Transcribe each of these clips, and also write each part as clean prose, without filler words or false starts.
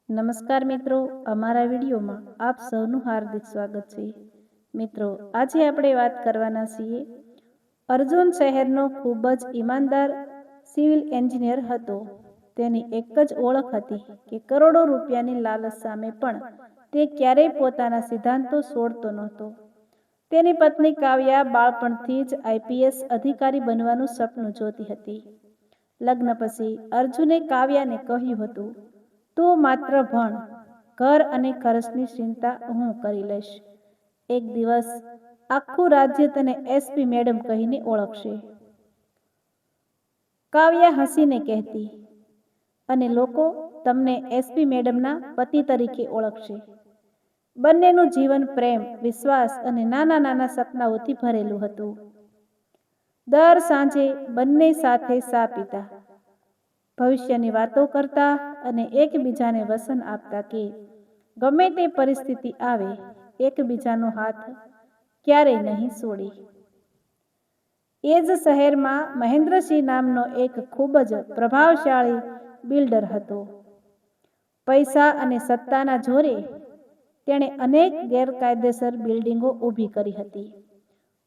નમસ્કાર મિત્રો, અમારા વિડીયોમાં આપ સૌનું હાર્દિક સ્વાગત છે. મિત્રો, આજે આપણે વાત કરવાના છીએ. અર્જુન શહેરનો ખૂબ જ ઈમાનદાર સિવિલ એન્જિનિયર હતો. તેની એક જ ઓળખ હતી કે કરોડો રૂપિયાની લાલચ સામે પણ તે ક્યારેય પોતાના સિદ્ધાંતો છોડતો નહોતો. તેની પત્ની કાવ્યા બાળપણથી જ આઈપીએસ અધિકારી બનવાનું સપનું જોતી હતી. લગ્ન પછી અર્જુને કાવ્યાને કહ્યું હતું, તું માત્ર ભણ, ઘર અને ખર્ચની ચિંતા હું કરી લઈશ. એક દિવસ આખું રાજ્ય તને એસપી મેડમ કહીને ઓળખશે. કાવ્યા હસીને કહેતી, અને લોકો તમને એસપી મેડમના પતિ તરીકે ઓળખશે. બંનેનું જીવન પ્રેમ, વિશ્વાસ અને નાના નાના સપનાઓથી ભરેલું હતું. દર સાંજે બંને સાથે ચા પીતા, ભવિષ્યની વાતો કરતા અને એકબીજાને વચન આપતા કે ગમે તે પરિસ્થિતિ આવે, એકબીજાનો હાથ ક્યારેય નહીં છોડે. એ જ શહેરમાં મહેન્દ્રસિંહ નામનો એક ખૂબ જ પ્રભાવશાળી બિલ્ડર હતો. પૈસા અને સત્તાના જોરે તેણે અનેક ગેરકાયદેસર બિલ્ડિંગો ઊભી કરી હતી.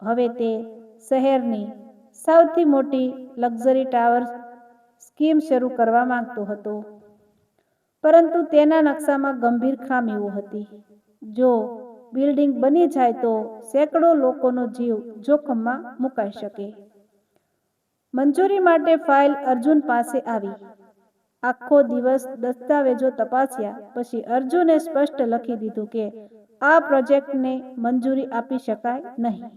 હવે તે શહેરની સૌથી મોટી લક્ઝરી ટાવર સ્કીમ શરૂ કરવા માંગતો હતો. પરંતુ તેના નકશામાં ગંભીર ખામીઓ હતી. જો બિલ્ડિંગ બની જાય તો સેંકડો લોકોનો જીવ જોખમમાં મુકાઈ શકે. મંજૂરી માટે ફાઇલ અર્જુન પાસે આવી. આખો દિવસ દસ્તાવેજો તપાસ્યા પછી અર્જુને સ્પષ્ટ લખી દીધું કે આ પ્રોજેક્ટને મંજૂરી આપી શકાય નહીં.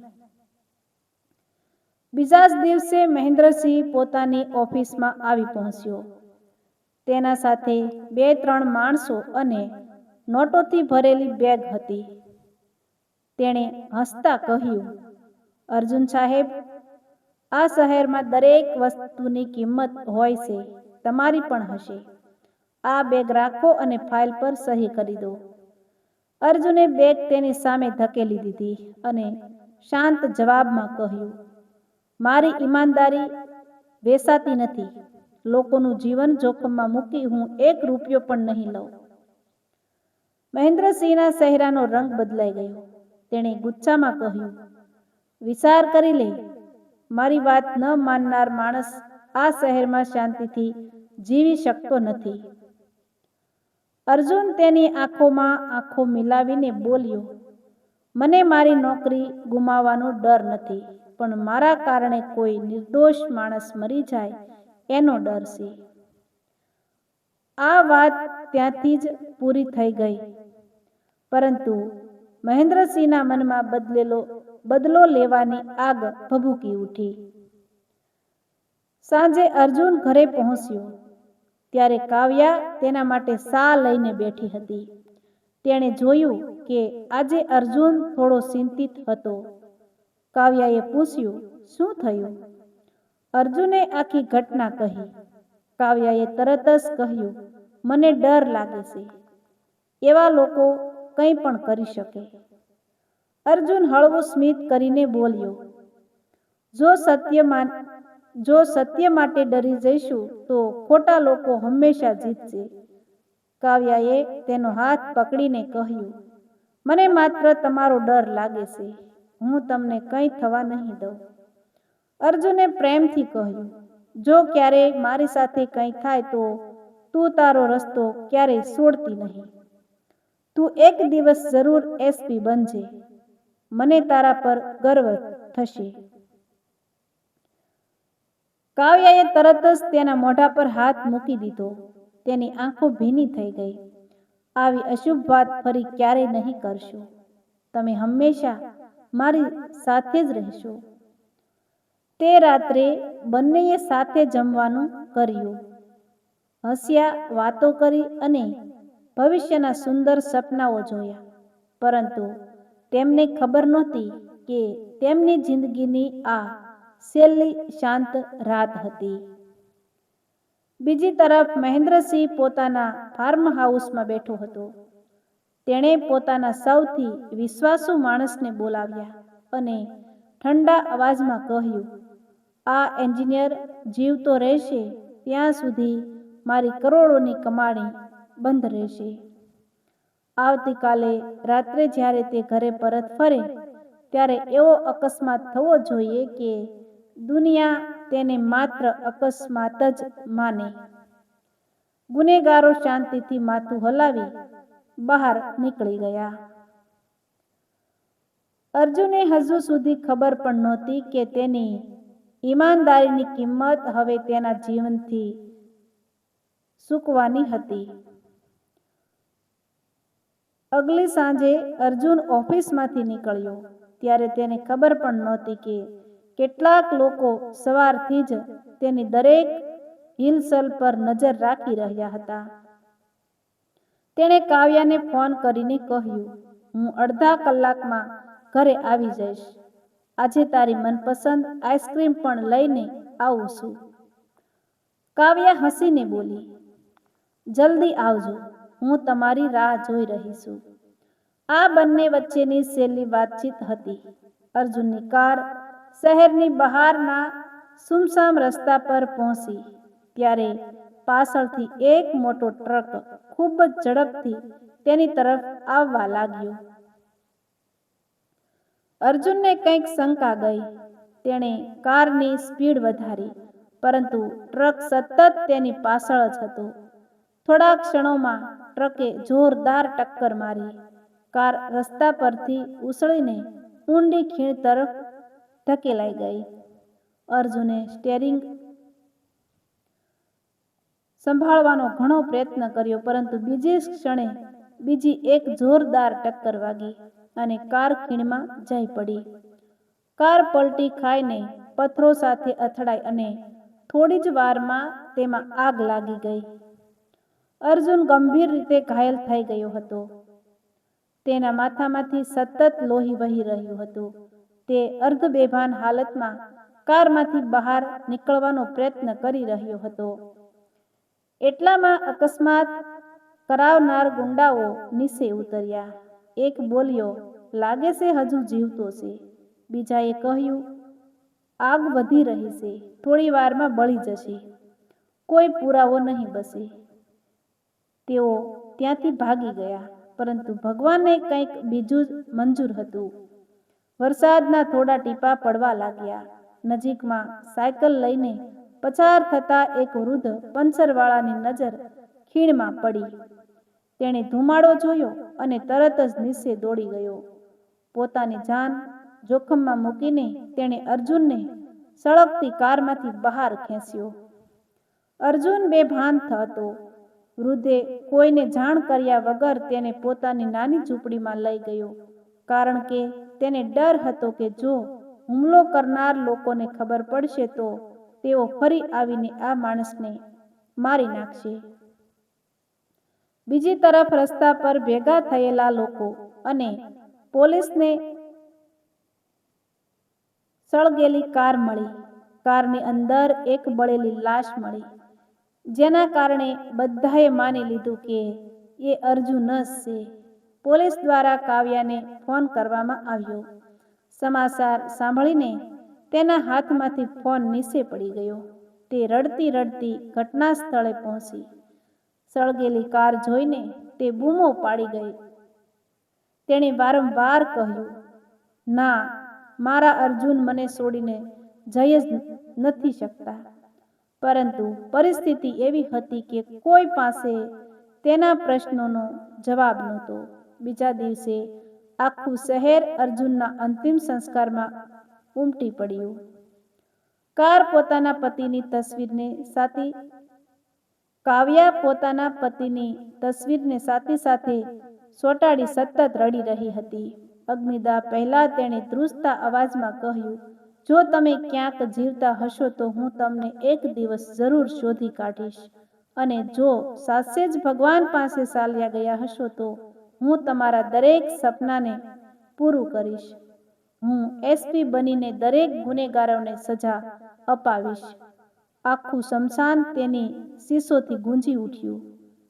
બીજા જ દિવસે મહેન્દ્રસિંહ પોતાની ઓફિસમાં આવી પહોંચ્યો. તેના સાથે 2-3 માણસો અને નોટોથી ભરેલી બેગ હતી. તેણે હસતા કહ્યું, અર્જુન સાહેબ, આ શહેરમાં દરેક વસ્તુની કિંમત હોય છે, તમારી પણ હશે. આ બેગ રાખો અને ફાઇલ પર સહી કરી દો. અર્જુને બેગ તેની સામે ધકેલી દીધી અને શાંત જવાબમાં કહ્યું, મારી ઈમાનદારી વેચાતી નથી. લોકોનું જીવન જોખમમાં મૂકી હું 1 રૂપિયો પણ નહીં લઉં. મહેન્દ્રસિંહના ચહેરાનો રંગ બદલાઈ ગયો. તેણે ગુસ્સામાં કહ્યું, વિચાર કરી લે, મારી વાત ન માનનાર માણસ આ શહેરમાં શાંતિથી જીવી શકતો નથી. અર્જુન તેની આંખોમાં આંખો મિલાવીને બોલ્યો, મને મારી નોકરી ગુમાવવાનો ડર નથી, પણ મારા કારણે કોઈ નિર્દોષ માણસ મરી જાય એનો ડર છે. આ વાત ત્યાંથી જ પૂરી થઈ ગઈ. પરંતુ મહેન્દ્રસિંહના મનમાં બદલો લેવાની આગ ભભૂકી ઉઠી. સાંજે અર્જુન ઘરે પહોંચ્યો ત્યારે કાવ્યા તેના માટે ચા લઈને બેઠી હતી. તેણે જોયું કે આજે અર્જુન થોડો ચિંતિત હતો. કાવ્યાએ પૂછ્યું, શું થયું? અર્જુને આખી ઘટના કહી. કાવ્યાએ તરત જ કહ્યું, મને ડર લાગે છે. એવા લોકો કંઈ પણ કરી શકે. અર્જુન હળવું સ્મિત કરીને બોલ્યો, જો સત્ય માટે ડરી જઈશું તો ખોટા લોકો હંમેશા જીતશે. કાવ્યાએ તેનો હાથ પકડીને કહ્યું, મને માત્ર તમારો ડર લાગે છે. હું તમને કંઈ થવા નહીં દઉં. અર્જુને પ્રેમથી કહ્યું, જો ક્યારેય મારી સાથે કંઈ થાય તો તું તારો રસ્તો ક્યારેય છોડતી નહીં. તું એક દિવસ જરૂર એસપી બનજે. મને તારા પર ગર્વ થશે. કાવ્યાએ તરત જ તેના મોઢા પર હાથ મૂકી દીધો. તેની આંખો ભીની થઈ ગઈ. આવી અશુભ વાત ફરી ક્યારેય નહીં કરશો. તમે હંમેશા મારી સાથે જ રહેશો. તે રાત્રે બંનેએ સાથે જમવાનું કર્યું, હસ્યા, વાતો કરી અને ભવિષ્યના સુંદર સપનાઓ જોયા. પરંતુ તેમને ખબર નહોતી કે તેમની જિંદગીની આ છેલ્લી શાંત રાત હતી. બીજી તરફ મહેન્દ્રસિંહ પોતાના ફાર્મ હાઉસમાં બેઠો હતો. તેણે પોતાના સૌથી વિશ્વાસુ માણસને બોલાવ્યા અને ઠંડા અવાજમાં કહ્યું, આ એન્જિનિયર જીવતો રહેશે ત્યાં સુધી મારી કરોડોની કમાણી બંધ રહેશે. આવતીકાલે રાત્રે જ્યારે તે ઘરે પરત ફરે ત્યારે એવો અકસ્માત થવો જોઈએ કે દુનિયા તેને માત્ર અકસ્માત જ માને. ગુનેગારો શાંતિથી માથું હલાવી બહાર નીકળી ગયા. અર્જુને હજુ સુધી ખબર પણ નહોતી કે તેની ઈમાનદારીની કિંમત હવે તેના જીવનથી ચૂકવાની હતી. અગલી સાંજે અર્જુન ઓફિસમાંથી નીકળ્યો ત્યારે તેને ખબર પણ નહોતી કે કેટલાક લોકો સવારથી જ તેની દરેક હિલચલ પર નજર રાખી રહ્યા હતા. તેણે કાવ્યાને ફોન કરીને કહ્યું, હું અડધા કલાકમાં ઘરે આવી જઈશ. આજે તારી મનપસંદ આઈસ્ક્રીમ પણ લઈને આવું છું. કાવ્યા હસીને બોલી, જલ્દી આવજો, હું તમારી રાહ જોઈ રહી છું. આ બંને વચ્ચેની છેલ્લી વાતચીત હતી. અર્જુનની કાર શહેરની બહારના સુમસામ રસ્તા પર પહોંચી ત્યારે પાછળથી એક મોટો ટ્રક ખૂબ જ ઝડપથી તેની તરફ આવવા લાગ્યો. અર્જુનને કંઈક શંકા ગઈ. તેણે કારની સ્પીડ વધારી, પરંતુ ટ્રક સતત તેની પાછળ જ હતો. થોડા ક્ષણોમાં ટ્રકે જોરદાર ટક્કર મારી. કાર રસ્તા પરથી ઉછળીને ઊંડી ખીણ તરફ ધકેલાઈ ગઈ. અર્જુને સ્ટીયરિંગ સંભાળવાનો ઘણો પ્રયત્ન કર્યો, પરંતુ બીજી ક્ષણે બીજી એક જોરદાર ટક્કર વાગી અને કાર ખીણમાં જઈ પડી. કાર પલટી ખાઈને પથ્થરો સાથે અથડાઈ અને થોડી જ વારમાં તેમાં આગ લાગી ગઈ. અર્જુન ગંભીર રીતે ઘાયલ થઈ ગયો હતો. તેના માથામાંથી સતત લોહી વહી રહ્યું હતું. તે અર્ધબેભાન હાલતમાં કારમાંથી બહાર નીકળવાનો પ્રયત્ન કરી રહ્યો હતો. એટલામાં અકસ્માત કરાવનાર ગુંડાઓ નીચે ઉતર્યા. એક બોલ્યો, લાગે છે હજુ જીવતો છે. બીજાએ કહ્યું, આગ વધી રહી છે, થોડી વારમાં બળી જશે, કોઈ પુરાવો નહીં બચે. તેઓ ત્યાંથી ભાગી ગયા, પરંતુ ભગવાનને કંઈક બીજું જ મંજૂર હતું. વરસાદના થોડા ટીપાં પડવા લાગ્યા. નજીકમાં સાયકલ લઈને પસાર થતા એક વૃદ્ધ પંચરવાળાની નજર ખીણમાં પડી. તેણે ધુમાડો જોયો અને તરત જ નીચે દોડી ગયો. પોતાની જાન જોખમમાં મૂકીને તેણે અર્જુનને સળગતી કારમાંથી બહાર ખેંચ્યો. અર્જુન બેભાન હતો. વૃદ્ધે કોઈને જાણ કર્યા વગર તેને પોતાની નાની ઝૂંપડીમાં લઈ ગયો, કારણ કે તેને ડર હતો કે જો હુમલો કરનાર લોકોને ખબર પડશે તો તેઓ ફરી આવીને આ માણસને મારી નાખશે. બીજી તરફ રસ્તા પર ભેગા થયેલા લોકો અને પોલીસને સળગેલી કાર મળી. કારની અંદર એક બળેલી લાશ મળી, જેના કારણે બધાએ માની લીધું કે એ અર્જુન જ છે. પોલીસ દ્વારા કાવ્યાને ફોન કરવામાં આવ્યો. સમાચાર સાંભળીને તેના હાથમાંથી ફોન નીચે પડી ગયો. તે રડતી રડતી ઘટના સ્થળે પહોંચી. સળગેલી કાર જોઈને તે બૂમો પાડી ગઈ. તેણે વારંવાર કહ્યું, ના, મારા અર્જુન મને છોડીને જઈ જ નથી શકતા. પરંતુ પરિસ્થિતિ એવી હતી કે કોઈ પાસે તેના પ્રશ્નોનો જવાબ નહોતો. બીજા દિવસે આખું શહેર અર્જુનના અંતિમ સંસ્કારમાં ઉમટી પડ્યું. કાવ્યા પોતાના પતિની તસવીરને સાથે સાથે ચોંટાડી સતત રડી રહી હતી. અગ્નિદાહ પહેલા તેણે ધ્રુજતા અવાજમાં કહ્યું, જો તમે ક્યાંક જીવતા હશો તો હું તમને એક દિવસ જરૂર શોધી કાઢીશ, અને જો સાચે જ ભગવાન પાસે ચાલ્યા ગયા હશો તો હું તમારા દરેક સપનાને પૂરું કરીશ. હું એસપી બનીને દરેક ગુનેગારોને સજા અપાવીશ. આખું સ્મશાન તેની ચીસોથી ગુંજી ઉઠ્યું.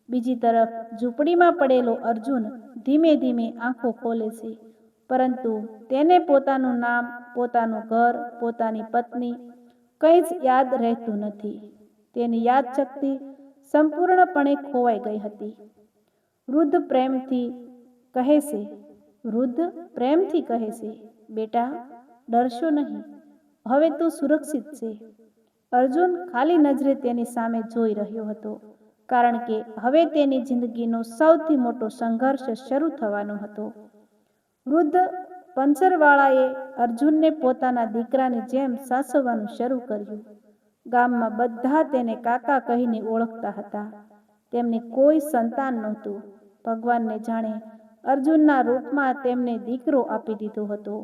બીજી તરફ ઝૂંપડીમાં પડેલો અર્જુન ધીમે ધીમે આંખો ખોલે છે, પરંતુ તેને પોતાનું નામ, પોતાનું ઘર, પોતાની પત્ની કંઈ જ યાદ રહેતું નથી. તેની યાદશક્તિ સંપૂર્ણપણે ખોવાઈ ગઈ હતી. વૃદ્ધ પ્રેમથી કહે છે, બેટા, ડરશો નહીં, હવે તું સુરક્ષિત છે. અર્જુન ખાલી નજરે તેની સામે જોઈ રહ્યો હતો, કારણ કે હવે તેની જિંદગીનો સૌથી મોટો સંઘર્ષ શરૂ થવાનો હતો. વૃદ્ધ પંચરવાળાએ અર્જુનને પોતાના દીકરાની જેમ સાચવવાનું શરૂ કર્યું. ગામમાં બધા તેને કાકા કહીને ઓળખતા હતા. તેમને કોઈ સંતાન નહોતું. ભગવાનને જાણે અર્જુનના રૂપમાં તેમને દીકરો આપી દીધો હતો.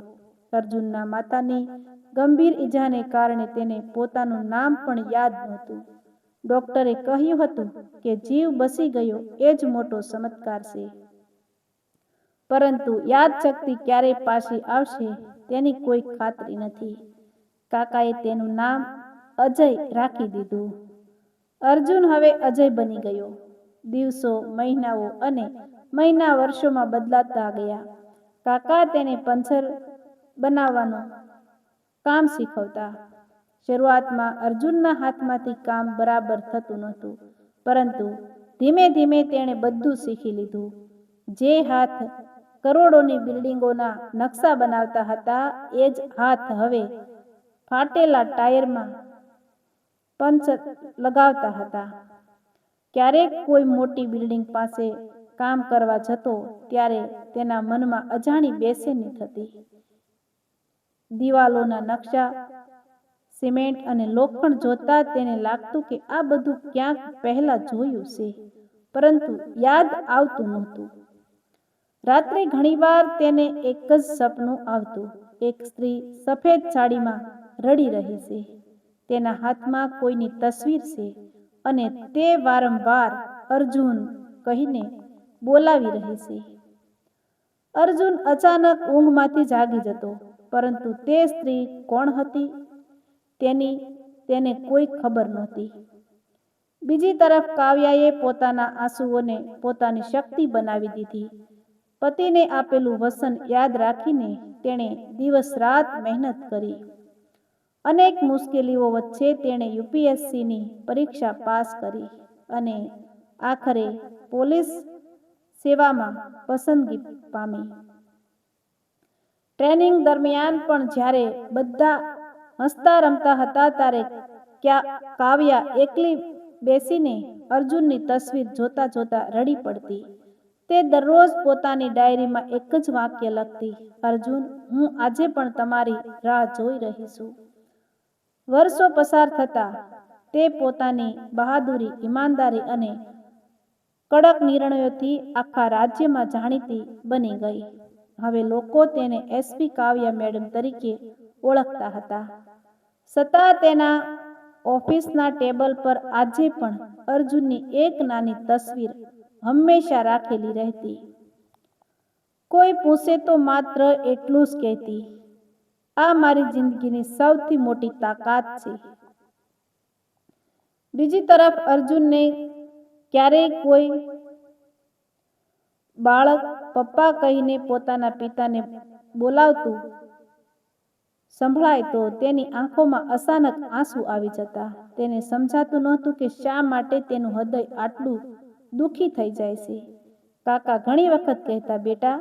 અર્જુનના માતાની ગંભીર ઈજાને કારણે તેને પોતાનું નામ પણ યાદ નહોતું. ડોક્ટરે કહ્યું હતું કે જીવ બચી ગયો એ જ મોટો ચમત્કાર છે. પરંતુ યાદશક્તિ ક્યારે પાછી આવશે તેની કોઈ ખાતરી નથી. કાકાએ તેનું નામ અજય રાખી દીધું. અર્જુન હવે અજય બની ગયો. દિવસો, મહિનાઓ અને મહિના વર્ષોમાં બદલાતા ગયા. કાકા તેને પંચર બનાવવાનું કામ શીખવતા. શરૂઆતમાં અર્જુનના હાથમાંથી કામ બરાબર થતું નહોતું, પરંતુ ધીમે ધીમે તેણે બધું શીખી લીધું. જે હાથ કરોડોની બિલ્ડિંગોના નકશા બનાવતા હતા, એ જ હાથ હવે ફાટેલા ટાયરમાં પંચર લગાવતા હતા. ક્યારેક કોઈ મોટી બિલ્ડિંગ પાસે કામ કરવા જતો ત્યારે તેના મનમાં અજાણી બેચેની થતી. દિવાલોના નકશા, સિમેન્ટ અને લોખંડ જોતા તેને લાગતું કે આ બધું ક્યાંક પહેલા જોયું છે, પરંતુ યાદ આવતું નહોતું. રાત્રે ઘણીવાર તેને એક જ સપનું આવતું. એક સ્ત્રી સફેદ સાડીમાં રડી રહી છે. તેના હાથમાં કોઈની તસવીર છે અને તે વારંવાર અર્જુન કહીને બોલાવી રહી છે. અર્જુન અચાનક ઊંઘમાંથી જાગી જતો, પરંતુ તે સ્ત્રી કોણ હતી તેને કોઈ ખબર નહોતી. બીજી તરફ કાવ્યાએ પોતાના આંસુઓને પોતાની શક્તિ બનાવી દીધી. પતિને આપેલું વચન યાદ રાખીને તેણે દિવસ રાત મહેનત કરી. અનેક મુશ્કેલીઓ વચ્ચે તેણે યુપીએસસીની પરીક્ષા પાસ કરી અને આખરે પોલીસ સેવામાં પસંદગી પામી. ટ્રેનિંગ દરમિયાન પણ જ્યારે બધા હસતા રમતા હતા, ત્યારે કાવ્યા એકલી બેસીને અર્જુનની તસવીર જોતા જોતા રડી પડતી. તે દરરોજ પોતાની ડાયરીમાં એક જ વાક્ય લખતી, અર્જુન, હું આજે પણ તમારી રાહ જોઈ રહી છું. વર્ષો પસાર થતા તે પોતાની બહાદુરી, ઈમાનદારી અને કડક નિર્ણયોથી આખા રાજ્યમાં જાણીતી બની ગઈ. હવે લોકો તેને એસપી કાવ્યા મેડમ તરીકે ઓળખતા હતા. છતાં તેના ઓફિસના ટેબલ પર આજે પણ અર્જુનની એક નાની તસવીર હંમેશા રાખેલી રહેતી. કોઈ પૂછે તો માત્ર એટલું જ કહેતી, આ મારી જિંદગીની સૌથી મોટી તાકાત છે. બીજી તરફ અર્જુનને ક્યારેય કોઈ બાળક પપ્પા કહીને પોતાના પિતાને બોલાવતું સંભળાય તો તેની આંખોમાં અચાનક આંસુ આવી જતા. તેને સમજાતું નહોતું કે શા માટે તેનું હૃદય આટલું દુઃખી થઈ જાય છે. કાકા ઘણી વખત કહેતા, બેટા,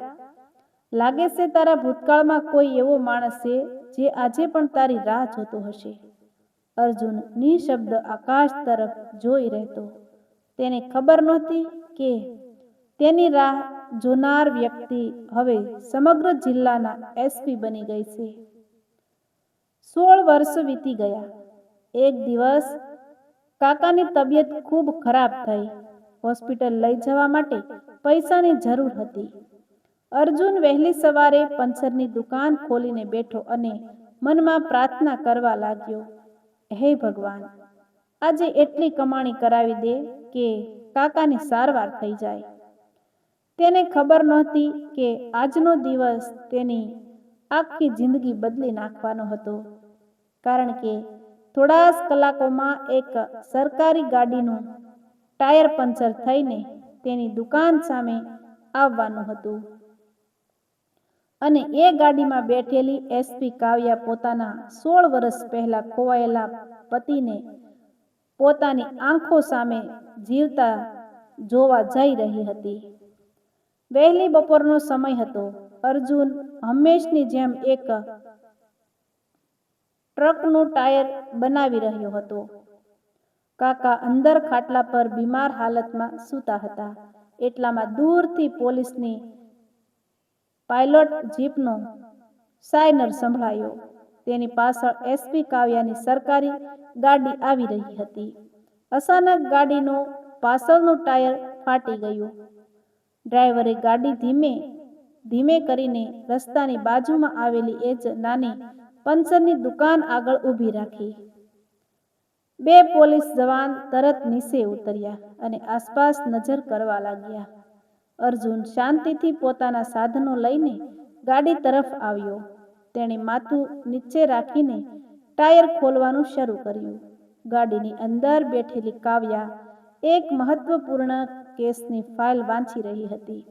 લાગે છે તારા ભૂતકાળમાં કોઈ એવો માણસ છે જે આજે પણ તારી રાહ જોતો હશે. અર્જુન નિઃશબ્દ આકાશ તરફ જોઈ રહેતો. તેને ખબર નહોતી કે તેની રાહ જોનાર વ્યક્તિ હવે સમગ્ર જિલ્લાના એસપી બની ગઈ છે. 16 વર્ષ વીતી ગયા. એક દિવસ કાકાની તબિયત ખૂબ ખરાબ થઈ. હોસ્પિટલ લઈ જવા માટે પૈસાની જરૂર હતી. અર્જુન વહેલી સવારે પંચરની દુકાન ખોલીને બેઠો અને મનમાં પ્રાર્થના કરવા લાગ્યો, હે ભગવાન, આજે એટલી કમાણી કરાવી દે કે કાકાની સારવાર થઈ જાય. તેને ખબર નહોતી કે આજનો દિવસ તેની આખી જિંદગી બદલી નાખવાનો હતો, કારણ કે થોડા જ કલાકોમાં એક સરકારી ગાડીનું ટાયર પંચર થઈને તેની દુકાન સામે આવવાનું હતું અને એ ગાડીમાં બેઠેલી એસપી કાવ્યા પોતાના 16 વર્ષ પહેલા ખોવાયેલા પતિને પોતાની આંખો સામે જીવતા જોવા જઈ રહી હતી. વહેલી બપોરનો સમય હતો. અર્જુન હંમેશની જેમ એક ટ્રકનું ટાયર બનાવી રહ્યો હતો. કાકા અંદર ખાટલા પર બીમાર હાલતમાં સૂતા હતા. એટલામાં દૂરથી પોલીસની પાયલોટ જીપનો સાયરન સંભળાયો. તેની પાછળ એસપી કાવ્યાની સરકારી ગાડી આવી રહી હતી. અચાનક ગાડીનું પાછળનું ટાયર ફાટી ગયું. ડ્રાઈવરે ગાડી ધીમે ધીમે કરીને રસ્તાની બાજુમાં આવેલી એ જ નાની પંચરની દુકાન આગળ ઊભી રાખી. બે પોલીસ જવાન તરત નીચે ઉતર્યા અને આસપાસ નજર કરવા લાગ્યા. અર્જુન શાંતિથી પોતાના સાધનો લઈને ગાડી તરફ આવ્યો. તેણે માથું નીચે રાખીને ટાયર ખોલવાનું શરૂ કર્યું. ગાડીની અંદર બેઠેલી કાવ્યા એક મહત્વપૂર્ણ કેસની ફાઇલ વાંચી રહી હતી.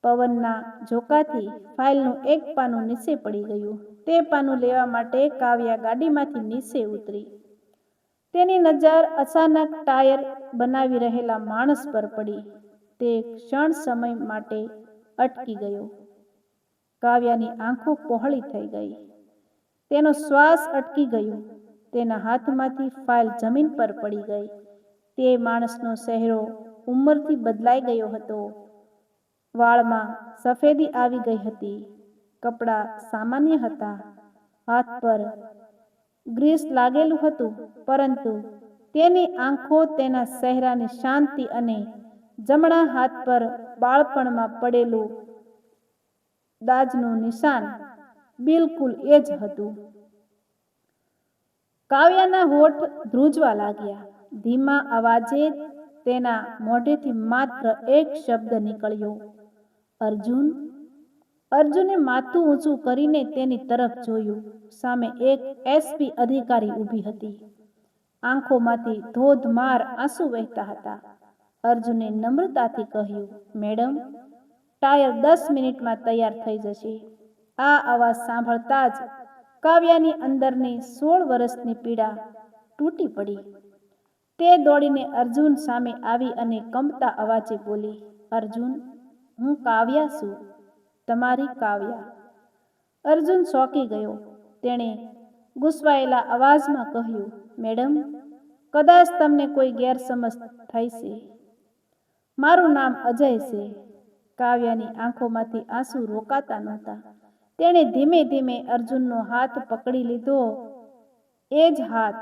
પવનના ઝોકાથી ફાઇલનું એક પાનું નીચે પડી ગયું. તે પાનું લેવા માટે કાવ્યા ગાડીમાંથી નીચે ઉતરી. તેની નજર અચાનક ટાયર બનાવી રહેલા માણસ પર પડી. તે ક્ષણ સમય માટે અટકી ગયો. કાવ્યાની આંખો પહોળી થઈ ગઈ. તેનો શ્વાસ અટકી ગયો. તેના હાથમાંથી ફાઇલ જમીન પર પડી ગઈ. તે માણસનો ચહેરો ઉંમરથી બદલાઈ ગયો હતો. વાળમાં સફેદી આવી ગઈ હતી. કપડાં સામાન્ય હતા. હાથ પર ગ્રીસ લાગેલું હતું, પરંતુ તેની આંખો તેના ચહેરાની શાંતિ અને જમણા હાથ પર બાળપણમાં પડેલું દાજનું નિશાન બિલકુલ એ જ હતું. કાવ્યાના હોઠ ધ્રુજવા લાગ્યા. ધીમા અવાજે તેના મોઢેથી માત્ર એક શબ્દ નીકળ્યો, અર્જુન. અર્જુને માથું ઊંચું કરીને તેની તરફ જોયું. સામે એક એસપી અધિકારી ઊભી હતી. આંખોમાંથી ધોધમાર આંસુ વહેતા હતા. અર્જુને નમ્રતાથી કહ્યું, મેડમ, ટાયર 10 મિનિટમાં તૈયાર થઈ જશે. આ અવાજ સાંભળતા જ કાવ્યાની અંદરની 16 વર્ષની પીડા તૂટી પડી. તે દોડીને અર્જુન સામે આવી અને કંપતા અવાજે બોલી, અર્જુન, હું કાવ્યા છું, તમારી કાવ્યા. અર્જુન ચોંકી ગયો. તેણે ગુસ્સાયેલા અવાજમાં કહ્યું, મેડમ, કદાચ તમને કોઈ ગેરસમજ થઈ છે. મારું નામ અજય છે. કાવ્યાની આંખોમાંથી આંસુ રોકાતા નહોતા. તેણે ધીમે ધીમે અર્જુનનો હાથ પકડી લીધો. એ જ હાથ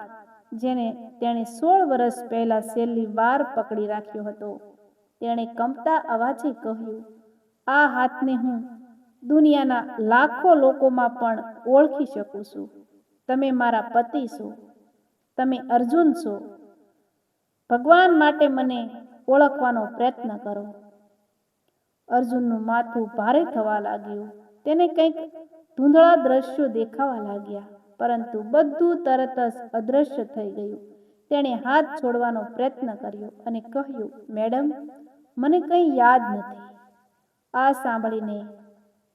જેને તેણે 16 વર્ષ પહેલા છેલ્લી વાર પકડી રાખ્યો હતો. તેણે કંપતા અવાજે કહ્યું, આ હાથને હું દુનિયાના લાખો લોકોમાં પણ ઓળખી શકું છું. તમે મારા પતિ છો. તમે અર્જુન છો. ભગવાન માટે મને ઓળખવાનો પ્રયત્ન કરો. અર્જુનનું માથું ભારે થવા લાગ્યું. તેને કંઈક ધૂંધળા દ્રશ્યો દેખાવા લાગ્યા, પરંતુ બધું તરત જ અદૃશ્ય થઈ ગયું. તેણે હાથ છોડવાનો પ્રયત્ન કર્યો અને કહ્યું, મેડમ, મને કંઈ યાદ નથી. આ સાંભળીને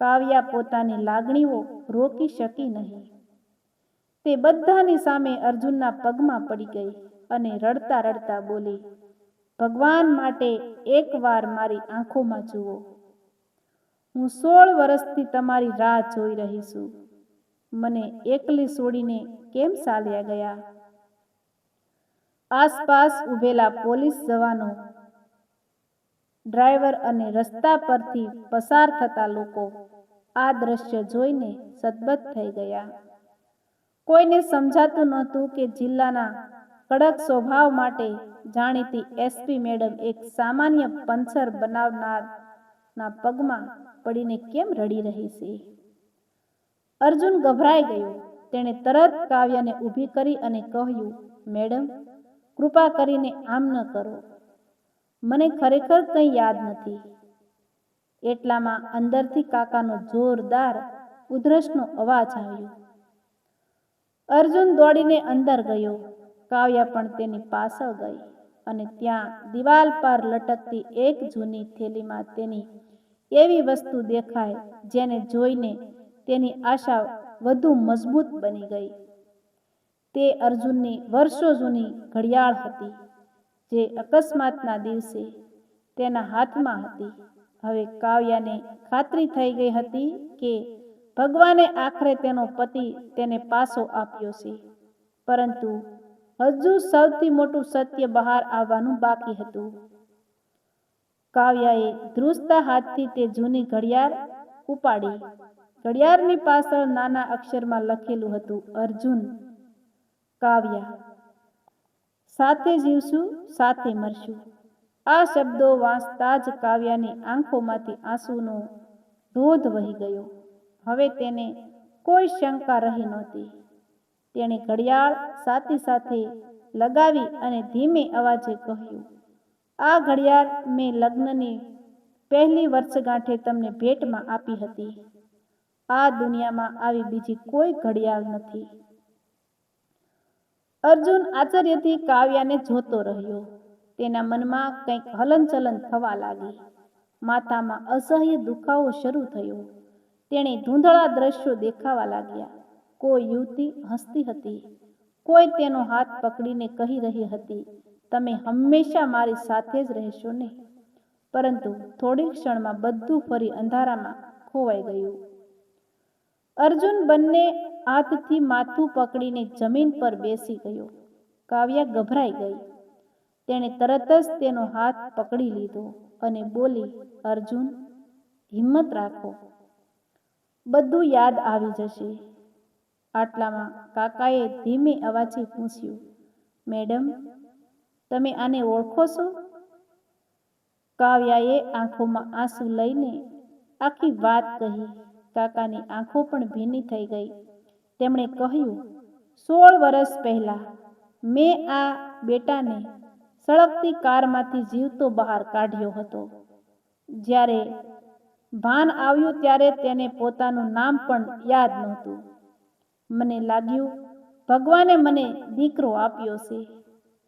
કાવ્યા પોતાની લાગણીઓ રોકી શકી નહીં. તે બધાની સામે અર્જુનના પગમાં પડી ગઈ અને રડતા રડતા બોલી, ભગવાન માટે એકવાર મારી આંખોમાં જુઓ. હું 16 વર્ષથી તમારી રાહ જોઈ રહી છું. મને એકલી છોડીને કેમ ચાલ્યા ગયા? આસપાસ ઊભેલા પોલીસ જવાનો, ડ્રાઈવર અને રસ્તા પરથી પસાર થતા લોકો આ દ્રશ્ય જોઈને સતબત થઈ ગયા. કોઈને સમજાતું નહોતું કે જિલ્લાના કડક સ્વભાવ માટે જાણીતી એસપી મેડમ એક સામાન્ય પંચર બનાવનારના પગમાં પડીને કેમ રડી રહી છે. અર્જુન ગભરાઈ ગયો. તેણે તરત કાવ્યાને ઊભી કરી અને કહ્યું, મેડમ, કૃપા કરીને આમ ન કરો. મને ખરેખર કંઈ યાદ નથી. એટલામાં અંદરથી કાકાનો જોરદાર ઉધરસનો અવાજ આવ્યો. અર્જુન દોડીને અંદર ગયો. કાવ્યા પણ તેની પાછળ ગઈ અને ત્યાં દિવાલ પર લટકતી એક જૂની થેલીમાં તેની એવી વસ્તુ દેખાય જેને જોઈને તેની આશા વધુ મજબૂત બની ગઈ. તે અર્જુનની વર્ષો જૂની ઘડિયાળ હતી, જે અકસ્માતના દિવસે તેના હાથમાં હતી. હવે કાવ્યાને ખાતરી થઈ ગઈ હતી કે ભગવાને આખરે તેનો પતિ તેને પાછો આપ્યો છે, પરંતુ હજુ સૌથી મોટું સત્ય બહાર આવવાનું બાકી હતું. કાવ્યાએ ધ્રુજતા હાથથી તે જૂની ઘડિયાળ ઉપાડી. ઘડિયાળની પાછળ નાના અક્ષરમાં લખેલું હતું, અર્જુન. કાવ્યા. સાથે જીવશું, સાથે મરશું. આ શબ્દો વાંચતા જ કાવ્યાની આંખોમાંથી આંસુનો ધોધ વહી ગયો. હવે તેને કોઈ શંકા રહી નહોતી. તેણે ઘડિયાળ સાથે લગાવી અને ધીમે અવાજે કહ્યું, આ ઘડિયાળ મેં લગ્નની પહેલી વર્ષગાંઠે તમને ભેટમાં આપી હતી. આ દુનિયામાં આવી બીજી કોઈ ઘડિયાળ નથી. અર્જુન આશ્ચર્યથી કાવ્યાને જોતો રહ્યો. તેના મનમાં કંઈક હલનચલન થવા લાગી. માથામાં અસહ્ય દુખાવો શરૂ થયો. તેણે ધૂંધળા દ્રશ્યો દેખાવા લાગ્યા. કોઈ યુવતી હસતી હતી. કોઈ તેનો હાથ પકડીને કહી રહી હતી, તમે હંમેશા મારી સાથે જ રહેશો ને? પરંતુ થોડી ક્ષણમાં બધું ફરી અંધારામાં ખોવાઈ ગયું. અર્જુન બંને હાથથી માથું પકડીને જમીન પર બેસી ગયો. કાવ્યા ગભરાઈ ગઈ. તેણે તરત જ તેનો હાથ પકડી લીધો અને બોલી, અર્જુન, હિંમત રાખો. બધું યાદ આવી જશે. આટલામાં કાકાએ ધીમે અવાજે પૂછ્યું, મેડમ, તમે આને ઓળખો છો? કાવ્યાએ આંખોમાં આંસુ લઈને આખી વાત કહી. કાકાની આંખો પણ ભીની થઈ ગઈ. તેમણે કહ્યું, 16 વર્ષ પહેલા મેં આ બેટાને સળગતી કારમાંથી જીવતો બહાર કાઢ્યો હતો. જ્યારે ભાન આવ્યું ત્યારે તેને પોતાનું નામ પણ યાદ નહોતું. મને લાગ્યું ભગવાને મને દીકરો આપ્યો છે,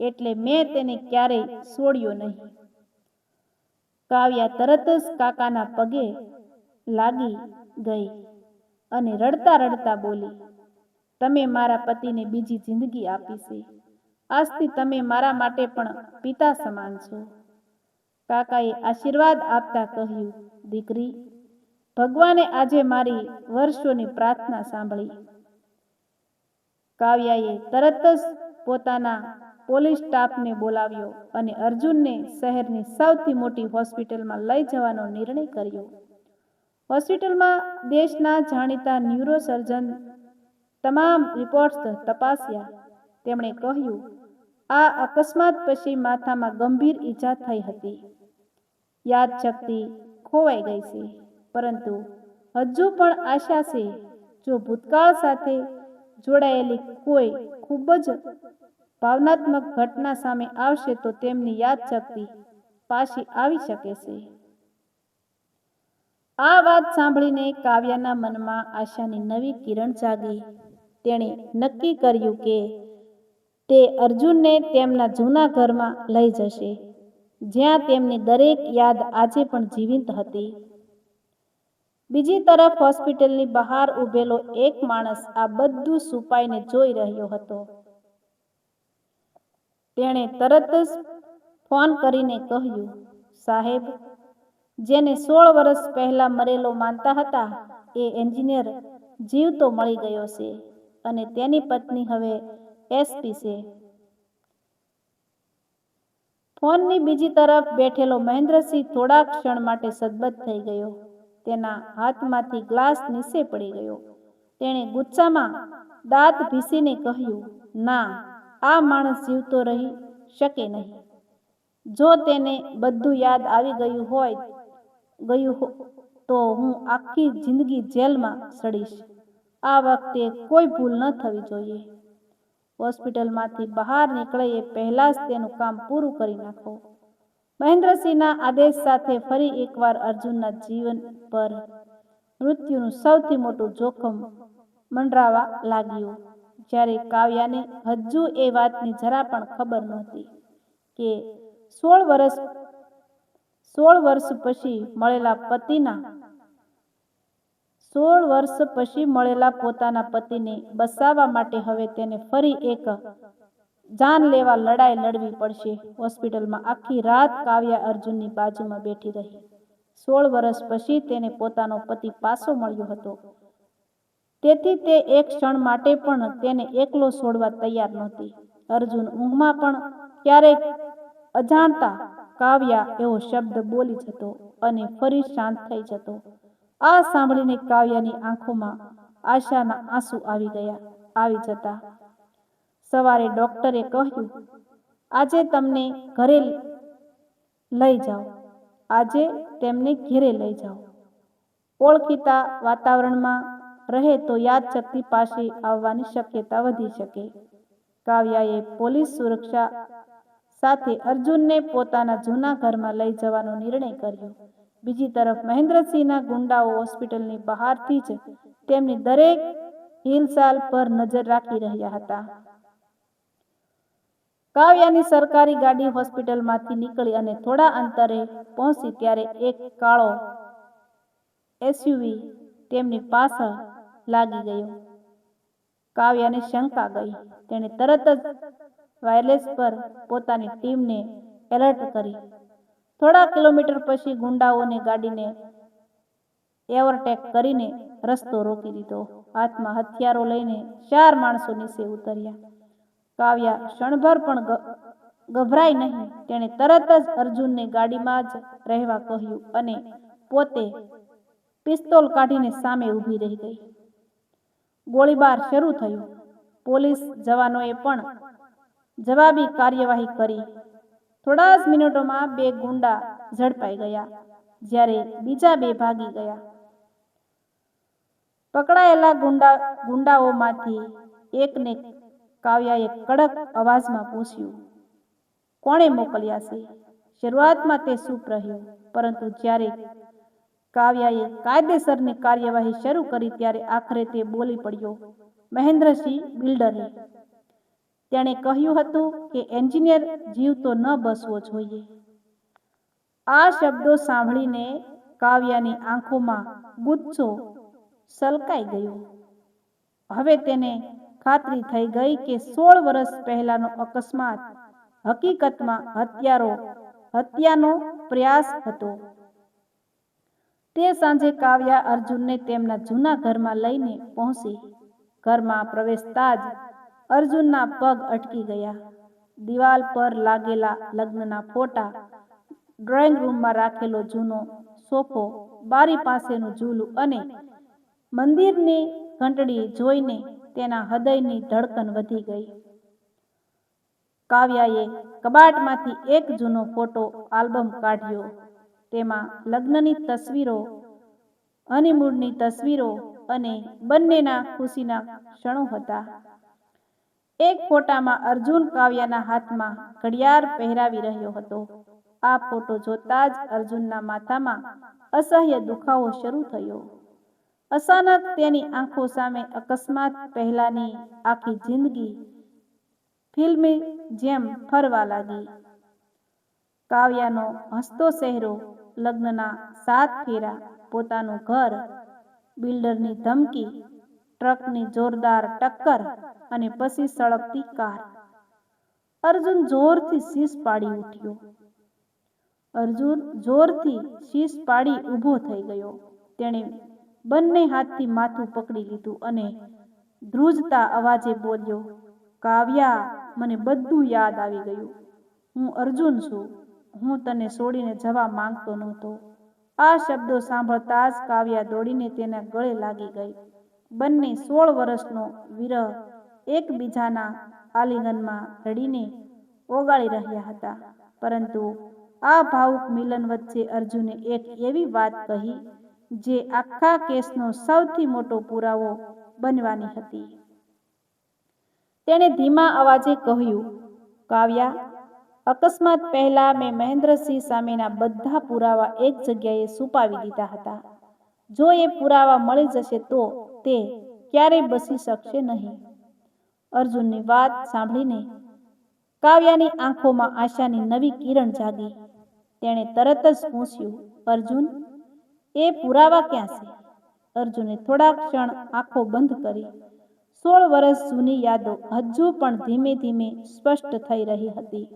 એટલે મેં તેને ક્યારેય છોડ્યો નહીં. કાવ્યા તરત જ કાકાના પગે લાગી ગઈ અને રડતા રડતા બોલી, તમે મારા પતિને બીજી જિંદગી આપી છે. આજથી તમે મારા માટે પણ પિતા સમાન છો. કાકાએ આશીર્વાદ આપતા કહ્યું, દીકરી, ભગવાને આજે મારી વર્ષોની પ્રાર્થના સાંભળી. કાવ્યાએ તરત જ પોતાના પોલીસ સ્ટાફને બોલાવ્યો અને અર્જુનને શહેરની સૌથી મોટી હોસ્પિટલમાં લઈ જવાનો નિર્ણય કર્યો. હોસ્પિટલમાં દેશના જાણીતા ન્યુરોસર્જન તમામ રિપોર્ટ્સ તપાસ્યા. તેમણે કહ્યું, આ અકસ્માત પછી માથામાં ગંભીર ઈજા થઈ હતી. યાદશક્તિ ખોવાઈ ગઈ છે, પરંતુ હજુ પણ આશા છે. જો ભૂતકાળ સાથે જોડાયેલી કોઈ ખૂબ જ ભાવનાત્મક ઘટના સામે આવશે તો તેમની યાદશક્તિ પાછી આવી શકે છે. આ વાત સાંભળીને કાવ્યાના મનમાં આશાની નવી કિરણ જાગી. તેણે નક્કી કર્યું કે તે અર્જુનને તેમના જૂના ઘરમાં લઈ જશે, જ્યાં તેમની દરેક યાદ આજે પણ જીવંત હતી. બીજી તરફ હોસ્પિટલની બહાર ઊભેલો એક માણસ આ બધું છુપાઈને જોઈ રહ્યો હતો. તેણે તરત જ ફોન કરીને કહ્યું, સાહેબ, જેને 16 વર્ષ પહેલા મરેલો માનતા હતા એ એન્જિનિયર જીવતો મળી ગયો છે અને તેની પત્ની હવે એસપી છે. ફોનની બીજી તરફ બેઠેલો મહેન્દ્રસિંહ થોડા ક્ષણ માટે સદબદ થઈ ગયો. તેના હાથમાંથી ગ્લાસ નીચે પડી ગયો. તેણે ગુસ્સામાં દાંત ભીંસીને કહ્યું, ના, આ માણસ જીવતો રહી શકે નહીં. જો તેને બધું યાદ આવી ગયું તો હું આખી જિંદગી જેલમાં સડીશ. આ વખતે કોઈ ભૂલ ન થવી જોઈએ. હોસ્પિટલમાંથી બહાર નીકળે એ પહેલાં જ તેનું કામ પૂરું કરી નાખો. મહેન્દ્રસિંહના આદેશ સાથે ફરી એકવાર અર્જુનના જીવન પર મૃત્યુનું સૌથી મોટું જોખમ મંડરાવા લાગ્યું. જ્યારે કાવ્યાને હજુ એ વાતની જરા પણ ખબર નહોતી કે 16 વર્ષ પછી મળેલા પોતાના પતિને બચાવવા માટે હવે તેને ફરી એક જાનલેવા લડાઈ લડવી પડશે. હોસ્પિટલમાં આખી રાત કાવ્યા અર્જુનની બાજુમાં બેઠી રહી. 16 વર્ષ પછી તેને પોતાનો પતિ પાછો મળ્યો હતો. તેથી તે એક ક્ષણ માટે પણ તેને એકલો છોડવા તૈયાર નહોતી. અર્જુન ઊંઘમાં પણ ક્યારેક અજાણતા કાવ્યા એવો શબ્દ બોલી જતો અને ફરી શાંત થઈ જતો. આ સાંભળીને કાવ્યાની આંખોમાં આશાના આંસુ આવી જતા. સવારે ડોક્ટરે કહ્યું, આજે તમને ઘરે લઈ જાઓ. આજે તેમને ઘેરે લઈ જાઓ. ઓળખીતા વાતાવરણમાં રહે તો યાદશક્તિ પાછી આવવાની શક્યતા વધી શકે. કાવ્યાએ પોલીસ સુરક્ષા સાથે અર્જુનને પોતાના જૂના ઘરમાં લઈ જવાનો નિર્ણય કર્યો. બીજી તરફ મહેન્દ્રસિંહના ગુંડાઓ હોસ્પિટલની બહારથી જ તેમની દરેક હિલચાલ પર નજર રાખી રહ્યા હતા. કાવ્યાની સરકારી ગાડી હોસ્પિટલમાંથી નીકળી અને થોડા અંતરે પહોંચી ત્યારે એક કાળો એસયુવી તેમની પાછળ લાગી ગયો. કાવ્યાને શંકા ગઈ. તેણે તરત જ વાયરલેસ પર પોતાની ટીમને એલર્ટ કરી. થોડા કિલોમીટર પછી ગુંડાઓને ગાડીને ઓવરટેક કરીને રસ્તો રોકી દીધો. હાથમાં હથિયારો લઈને 4 માણસો નીચે ઉતર્યા. કાવ્યા ક્ષણભર પણ ગભરાઈ નહીં. તેણે તરત જ અર્જુનને ગાડીમાં જ રહેવા કહ્યું અને પોતે પિસ્તોલ કાઢીને સામે ઊભી રહી ગઈ. ગોળીબાર શરૂ થયો. પોલીસ જવાનોએ પણ જવાબી કાર્યવાહી કરી. થોડા જ મિનિટોમાં 2 ગુંડા ઝડપાઈ ગયા, જ્યારે બીજા 2 ભાગી ગયા. પકડાયેલા ગુંડાઓમાંથી એકને કાવ્યાએ કડક અવાજમાં પૂછ્યું, કોણે મોકલ્યા છે? શરૂઆતમાં તે ચૂપ રહ્યો, પરંતુ જ્યારે કાવ્યાએ કાયદેસરની કાર્યવાહી શરૂ કરી ત્યારે આખરે તે બોલી પડ્યો, મહેન્દ્રસિંહ બિલ્ડરે. તેણે કહ્યું હતું કે એન્જિનિયર જીવતો ન બસવો જોઈએ. આ શબ્દો સાંભળીને કાવ્યાની આંખોમાં ગુસ્સો છલકાઈ ગયો. હવે તેને ખાતરી થઈ ગઈ કે 16 વર્ષ પહેલાનો અકસ્માત હકીકતમાં હત્યાનો પ્રયાસ હતો. તે સાંજે કાવ્યા અર્જુનને તેમના જૂના ઘરમાં લઈને પહોંચી. ઘરમાં પ્રવેશતા જ અર્જુનના પગ અટકી ગયા. દિવાલ પર લાગેલા લગ્નના ફોટા, ડ્રોઈંગ રૂમમાં રાખેલો જૂનો સોફો, બારી પાસેનું ઝૂલું અને મંદિરની ઘંટડી જોઈને તેના હૃદયની ધડકન વધી ગઈ. કાવ્યાએ કબાટમાંથી એક જૂનો ફોટો આલ્બમ કાઢ્યો. તેમાં લગ્નની તસવીરો, હનીમૂનની તસવીરો અને બંનેના ખુશીના ક્ષણો હતા. એક ફોટામાં અર્જુન કાવ્યાના હાથમાં ઘડિયાળ પહેરાવી રહ્યો હતો. આ ફોટો જોતા જ અર્જુનના માથામાં અસહ્ય દુખાવો શરૂ થયો. અચાનક તેની આંખો સામે અકસ્માત પહેલાની આખી જિંદગી ફિલ્મની જેમ ફરવા લાગી. કાવ્યાનો હસતો ચહેરો, લગ્નના 7 ફેરા, પોતાનું ઘર, બિલ્ડરની ધમકી, ટ્રકની જોરદાર ટક્કર અને પછી સળગતી કાર. અર્જુન જોરથી શીશ પાડી ઊભો થઈ ગયો. તેણે બંને હાથથી માથું પકડી લીધું અને ધ્રુજતા અવાજે બોલ્યો, કાવ્યા, મને બધું યાદ આવી ગયું. હું અર્જુન છું. હું તને છોડીને જવા માંગતો નહોતો. આ શબ્દો સાંભળતા જ કાવ્યા દોડીને તેના ગળે લાગી ગઈ. બંને 16 વર્ષનો વિરહ એકબીજાના આલિંગનમાં રડીને ઓગાળી રહ્યા હતા. પરંતુ આ ભાવુક મિલન વચ્ચે અર્જુને એક એવી વાત કહી જે આખા કેસનો સૌથી મોટો પુરાવો બનવાની હતી. તેણે ધીમા અવાજે કહ્યું, કાવ્યા, અકસ્માત પહેલા મેં મહેન્દ્રસિંહ સામેના બધા પુરાવા એક જગ્યાએ છુપાવી દીધા હતા. જો એ પુરાવા મળી જશે તો તે ક્યારેય બચી શકશે નહીં. અર્જુનની વાત સાંભળીને કાવ્યાની આંખોમાં આશાની નવી કિરણ જાગી. તેણે તરત જ પૂછ્યું, અર્જુન, એ પુરાવા ક્યાં છે? અર્જુને થોડા ક્ષણ આંખો બંધ કરી. 16 વર્ષ જૂની યાદો હજુ પણ ધીમે ધીમે સ્પષ્ટ થઈ રહી હતી.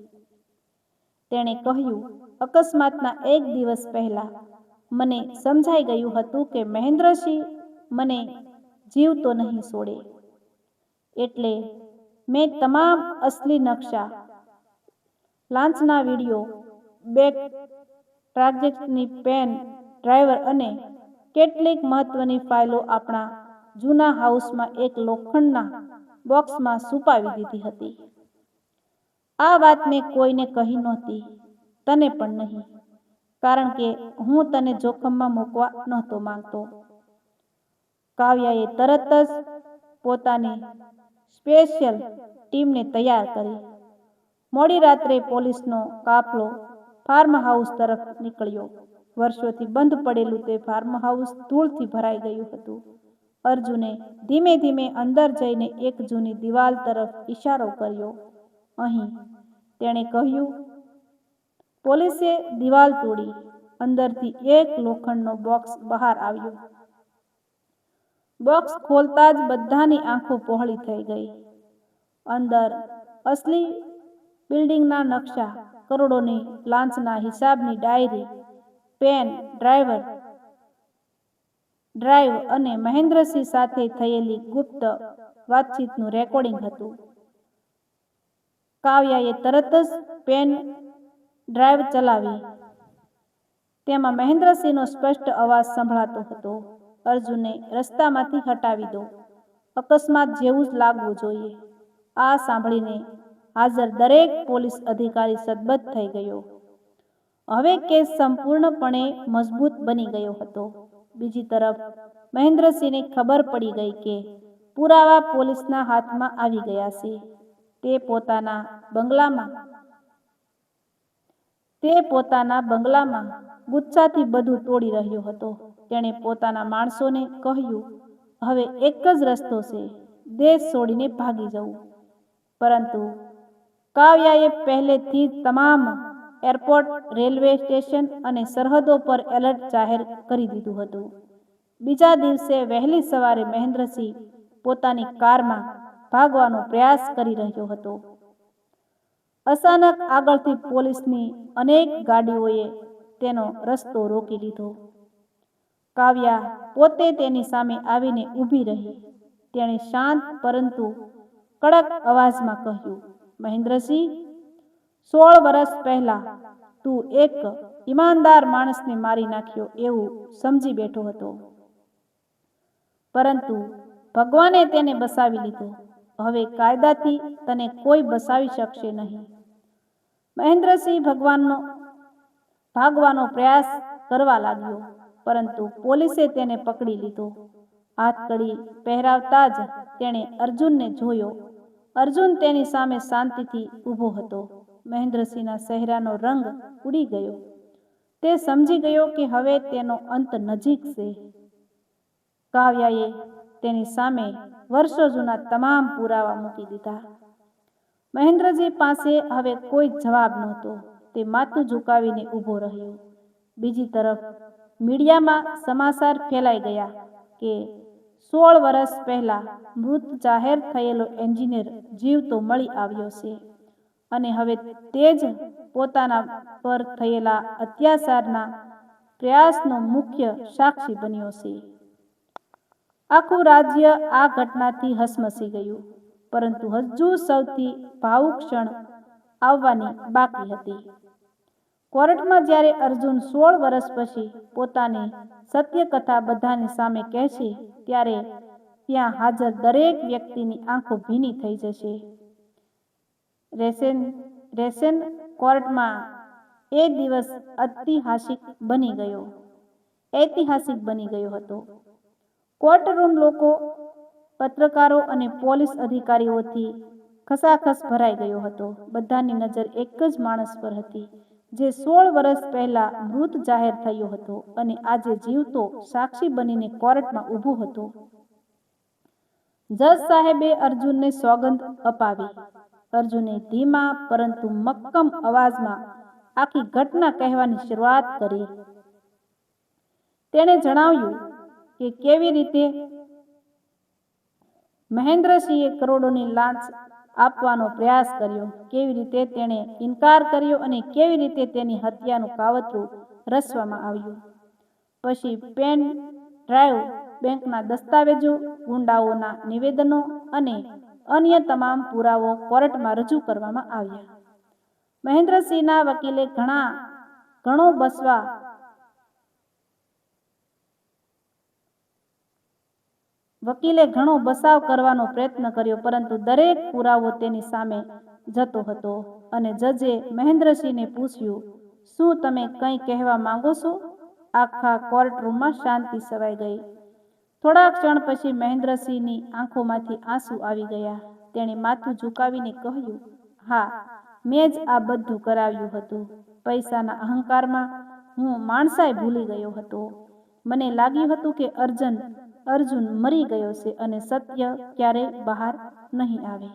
તેણે કહ્યું, અકસ્માતના 1 દિવસ પહેલા મને સમજાઈ ગયું હતું કે મહેન્દ્રસિંહ મને જીવતો નહીં છોડે. એટલે મેં તમામ અસલી નકશા, લાંચના વિડીયો, બેંક ટ્રાન્ઝેક્શનની પેન ડ્રાઈવર અને કેટલીક મહત્વની ફાઇલો આપણા જૂના હાઉસમાં એક લોખંડના બોક્સમાં છુપાવી દીધી હતી. આ વાત મેં કોઈને કહી નહોતી, તને પણ નહીં, કારણ કે હું તને જોખમમાં મૂકવા નહોતો માંગતો. કાવ્યાએ તરત જ પોતાની સ્પેશિયલ ટીમને તૈયાર કરી. મોડી રાત્રે પોલીસનો કાફલો ફાર્મ હાઉસ તરફ નીકળ્યો. વર્ષોથી બંધ પડેલું તે ફાર્મ હાઉસ ધૂળથી ભરાઈ ગયું હતું. અર્જુને ધીમે ધીમે અંદર જઈને એક જૂની દિવાલ તરફ ઈશારો કર્યો. અહીં, તેણે કહ્યું. પોલીસે દિવાલ તોડી. અંદરથી એક લોખંડનો બોક્સ બહાર આવ્યો. બોક્સ ખોલતા જ બધાની આંખો પહોળી થઈ ગઈ. અંદર અસલી બિલ્ડિંગના નકશા, કરોડોની લાંચના હિસાબની ડાયરી, પેન ડ્રાઈવ અને મહેન્દ્રસિંહ સાથે થયેલી ગુપ્ત વાતચીતનું રેકોર્ડિંગ હતું. કાવ્યાએ તરત જ પેન ડ્રાઈવ ચલાવી. તેમાં મહેન્દ્રસિંહનો સ્પષ્ટ અવાજ સંભળાતો હતો. અર્જુનને રસ્તામાંથી હટાવી દો. અકસ્માત જેવું જ લાગવું જોઈએ. આ સાંભળીને હાજર દરેક પોલીસ અધિકારી સતબદ્ધ થઈ ગયો. હવે કેસ સંપૂર્ણપણે મજબૂત બની ગયો હતો. બીજી તરફ મહેન્દ્રસિંહને ખબર પડી ગઈ કે પુરાવા પોલીસના હાથમાં આવી ગયા છે. તે પોતાના બંગલામાં ગુસ્સાથી બધું તોડી રહ્યો હતો. તેણે પોતાના માણસોને કહ્યું, હવે એક જ રસ્તો છે, દેશ છોડીને ભાગી જવું. પરંતુ કાવ્યાએ પહેલેથી જ તમામ એરપોર્ટ, રેલવે સ્ટેશન અને સરહદો પર એલર્ટ જાહેર કરી દીધું હતું. બીજા દિવસે વહેલી સવારે મહેન્દ્રસિંહ પોતાની કારમાં ભાગવાનો પ્રયાસ કરી રહ્યો હતો. અચાનક આગળથી પોલીસની અનેક ગાડીઓએ તેનો રસ્તો રોકી લીધો. કાવ્યા પોતે તેની સામે આવીને ઊભી રહી. તેણે શાંત પરંતુ કડક અવાજમાં કહ્યું, મહેન્દ્રસિંહ, 16 વર્ષ પહેલા તું એક ઈમાનદાર માણસને મારી નાખ્યો એવું સમજી બેઠો હતો. પરંતુ ભગવાને તેને બચાવી લીધો. હવે કાયદાથી તને કોઈ બચાવી શકશે નહીં. મહેન્દ્રસિંહ ભાગવાનો પ્રયાસ કરવા લાગ્યો, પરંતુ પોલીસે તેને પકડી લીધો. હાથકડી પહેરાવતા જ તેણે અર્જુનને જોયો. અર્જુન તેની સામે શાંતિથી ઊભો હતો. મહેન્દ્રસિંહના ચહેરાનો રંગ ઉડી ગયો. તે સમજી ગયો કે હવે તેનો અંત નજીક છે. કાવ્યાએ તેની સામે વર્ષો જૂના તમામ પુરાવા મૂકી દીધા. મહેન્દ્રસિંહ પાસે હવે કોઈ જવાબ નહોતો. તે માથું ઝુકાવીને ઊભો રહ્યો. બીજી તરફ મીડિયામાં સમાચાર ફેલાઈ ગયા કે 16 વર્ષ પહેલા મૃત જાહેર થયેલો એન્જિનિયર જીવતો મળી આવ્યો છે અને હવે તે જ પોતાના પર થયેલા અત્યાચારના પ્રયાસનો મુખ્ય સાક્ષી બન્યો છે. આખું રાજ્ય આ ઘટનાથી હચમચી ગયું. પરંતુ હજુ સૌથી ભાવુક ક્ષણ આવવાની બાકી હતી. કોર્ટમાં જ્યારે અર્જુન 16 વર્ષ પછી પોતાની સત્ય કથા બધાની સામે કહેશે, ત્યારે ત્યાં હાજર દરેક વ્યક્તિની આંખો ભીની થઈ જશે. રેસન કોર્ટમાં એ દિવસ ઐતિહાસિક બની ગયો હતો. કોર્ટરૂમ લોકો, પત્રકારો અને પોલીસ અધિકારીઓથી ખચાખચ ભરાઈ ગયો હતો. બધાની નજર એક જ માણસ પર હતી, જે 16 વર્ષ પહેલા મૃત જાહેર થયો હતો અને આજે જીવતો સાક્ષી બનીને કોર્ટમાં ઊભો હતો. જજ સાહેબે અર્જુનને સોગંદ અપાવી. અર્જુને ધીમા પરંતુ મક્કમ અવાજમાં આખી ઘટના કહેવાની શરૂઆત કરી. તેણે જણાવ્યું કે કેવી રીતે મહેન્દ્રસિંહે કરોડોની લાંચ આપવાનો પ્રયાસ કર્યો, કેવી રીતે તેણે ઇનકાર કર્યો અને કેવી રીતે તેની હત્યાનું કાવતરું રચવામાં આવ્યું. પછી પેન ડ્રાઈવ, બેંકના દસ્તાવેજો, ગુંડાઓના નિવેદનો અને અન્ય તમામ પુરાવો કોર્ટમાં રજૂ કરવામાં આવ્યા. મહેન્દ્રસિંહના વકીલે ઘણો બચાવ કરવાનો પ્રયત્ન કર્યો, પરંતુ દરેક પુરાવો તેની સામે જતો હતો અને જજે મહેન્દ્રસિંહને પૂછ્યું, શું તમે કંઈ કહેવા માંગો છો? આખા કોર્ટરૂમમાં શાંતિ છવાઈ ગઈ. થોડા ક્ષણ પછી મહેન્દ્રસિંહની આંખોમાંથી આંસુ આવી ગયા. તેણે માથું ઝુકાવીને કહ્યું, હા, મેં જ આ બધું કરાવ્યું હતું. પૈસાના અહંકારમાં હું માણસાઈ ભૂલી ગયો હતો. મને લાગ્યું હતું કે અર્જુન મરી ગયો છે અને સત્ય ક્યારેય બહાર નહીં આવે.